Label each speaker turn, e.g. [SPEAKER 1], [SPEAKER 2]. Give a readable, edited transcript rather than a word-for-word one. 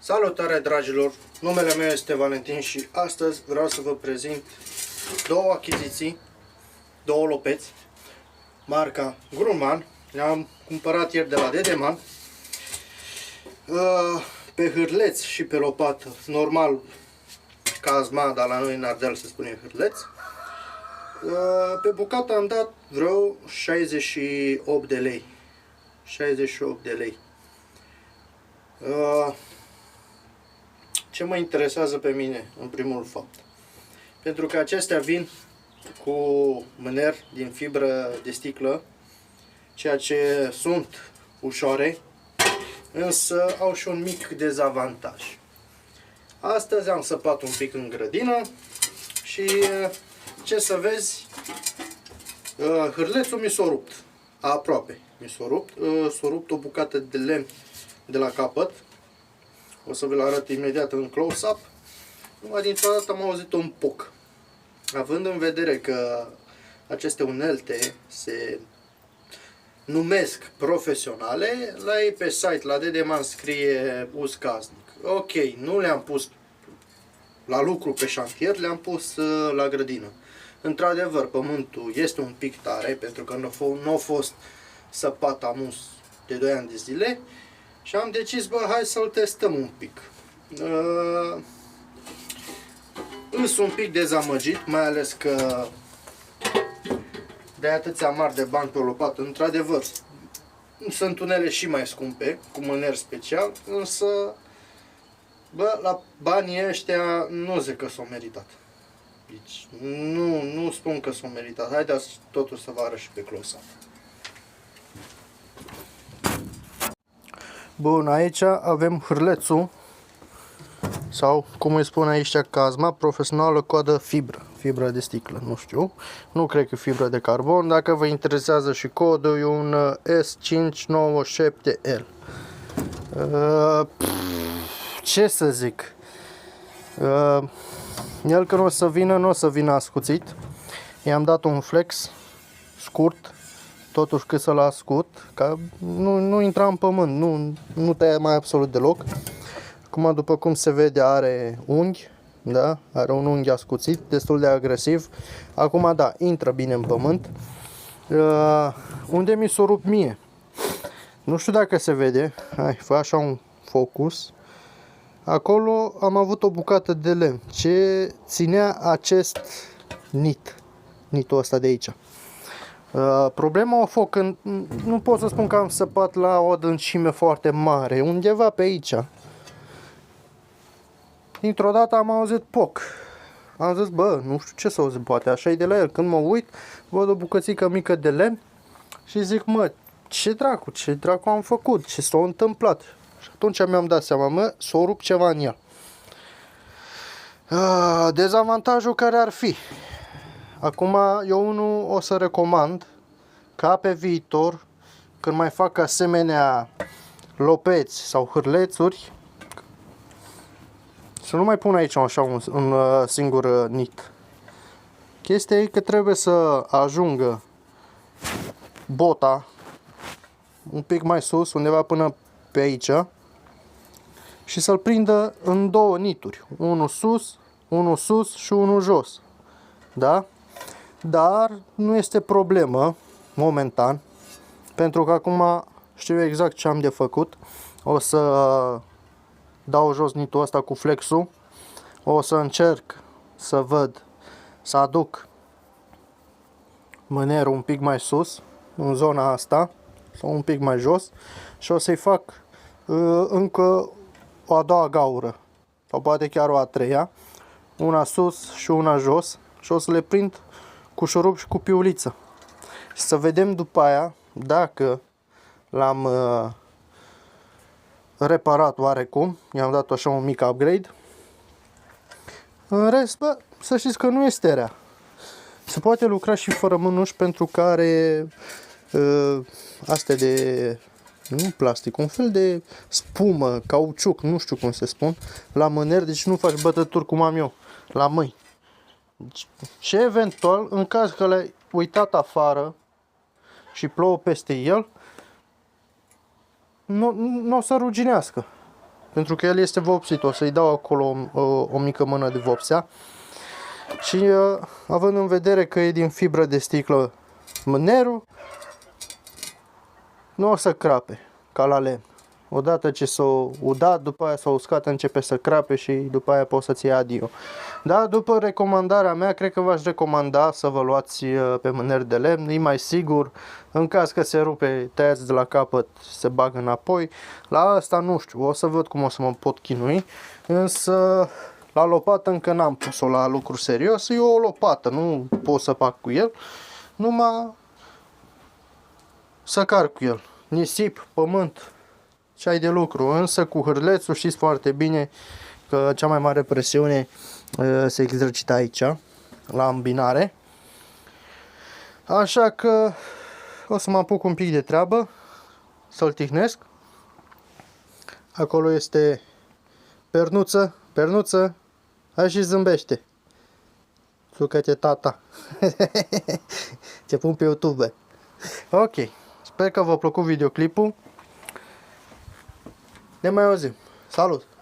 [SPEAKER 1] Salutare dragilor, numele meu este Valentin și astăzi vreau să vă prezint două achiziții, două lopeți, marca Grumman. Le-am cumpărat ieri de la Dedeman, pe hârleț și pe lopată, normal cazma, dar la noi în Ardeal se spune hârleț. Pe bucată am dat vreo 68 de lei. 68 de lei. Ce mă interesează pe mine, în primul fapt? Pentru că acestea vin cu mâner din fibră de sticlă, ceea ce sunt ușoare, însă au și un mic dezavantaj. Astăzi am săpat un pic în grădină și ce să vezi, hârlețul mi s-a rupt, aproape mi s-a rupt, s-a rupt o bucată de lemn de la capăt. O să vi-l arăt imediat în close-up. Numai dintr-o dată am auzit un poc. Având în vedere că aceste unelte se numesc profesionale, la ei pe site, la Dedeman, scrie uz casnic. Ok, nu le-am pus la lucru pe șantier, le-am pus la grădină. Într-adevăr, pământul este un pic tare, pentru că nu a fost săpat amus de 2 ani de zile. Și am decis, bă, hai să-l testăm un pic. Îs un pic dezamăgit, mai ales că de atâția mari de bani pe o lopată, într-adevăr, sunt unele și mai scumpe, cu mâner special, însă, bă, la banii ăștia nu zic că s-au meritat. Deci, nu spun că s-au meritat. Haideți totuși să vă arăt și pe close-up. Bun, aici avem hârlețul, sau cum îi spune aici, cazma profesională, coadă fibră de sticlă, nu știu, nu cred că fibră de carbon. Dacă vă interesează și codul, e un S597L. Ce să zic, el când o să vină, nu o să vină ascuțit. I-am dat un flex scurt, totuși cât să-l ascut, ca nu intra în pământ, nu tăia mai absolut deloc. Acum, după cum se vede, are unghi, da? Are un unghi ascuțit, destul de agresiv. Acum, da, intră bine în pământ. Unde mi s-a rupt mie? Nu știu dacă se vede, hai, fă așa un focus. Acolo am avut o bucată de lemn ce ținea acest nitul ăsta de aici. Problema a fost că nu pot să spun că am săpat la o adâncime foarte mare, undeva pe aici. Dintr-o dată am auzit poc. Am zis, bă, nu știu ce să auzi, poate așa e de la el. Când mă uit, văd o bucățică mică de lemn și zic, mă, ce dracu am făcut, ce s-a întâmplat? Și atunci mi-am dat seama, mă, s-a rupt ceva în el. Dezavantajul care ar fi? Acum, eu unul o să recomand ca pe viitor, când mai fac asemenea lopeți sau hârlețuri, să nu mai pun aici așa un singur nit. Chestia e că trebuie să ajungă bota un pic mai sus, undeva până pe aici, și să-l prindă în două nituri, unul sus și unul jos. Da? Dar nu este problemă momentan, pentru că acum știu exact ce am de făcut. O să dau jos nitul ăsta cu flexul, o să încerc să văd, să aduc mânerul un pic mai sus, în zona asta, sau un pic mai jos, și o să-i fac încă o a doua gaură, sau poate chiar o a treia, una sus și una jos, și o să le prind cu șurub și cu piuliță. Și să vedem după aia dacă l-am reparat oarecum. I-am dat așa un mic upgrade. În rest, bă, să știți că nu este rea. Se poate lucra și fără mânuși, pentru că are astea de, nu plastic, un fel de spumă, cauciuc, nu știu cum se spun, la mâner, deci nu faci bătături cum am eu, la mâini. Și eventual, în caz că l-ai uitat afară și plouă peste el, nu o să ruginească. pentru că el este vopsit. O să-i dau acolo o mică mână de vopsea. Și având în vedere că e din fibră de sticlă mânerul, nu o să crape ca la lemn. Odată ce s-o udat, după aia s-o uscat, începe să crape și după aia poți să-ți iei adio. Da, după recomandarea mea, cred că v-aș recomanda să vă luați pe mâneri de lemn, e mai sigur. În caz că se rupe, tăiați de la capăt, se bagă înapoi. La asta nu știu, o să văd cum o să mă pot chinui, însă la lopată încă n-am pus-o la lucru serios. E o lopată, nu pot să fac cu el, numai să car cu el. Nisip, pământ, ce ai de lucru, însă cu hârlețul știți foarte bine că cea mai mare presiune se exercită aici, la îmbinare. Așa că o să mă apuc un pic de treabă, să-l tihnesc. Acolo este Pernuță, Pernuță, hai și zâmbește. Sucă-te tata. Te pun pe YouTube. Ok, sper că v-a plăcut videoclipul. Ne mai auzim. Salut!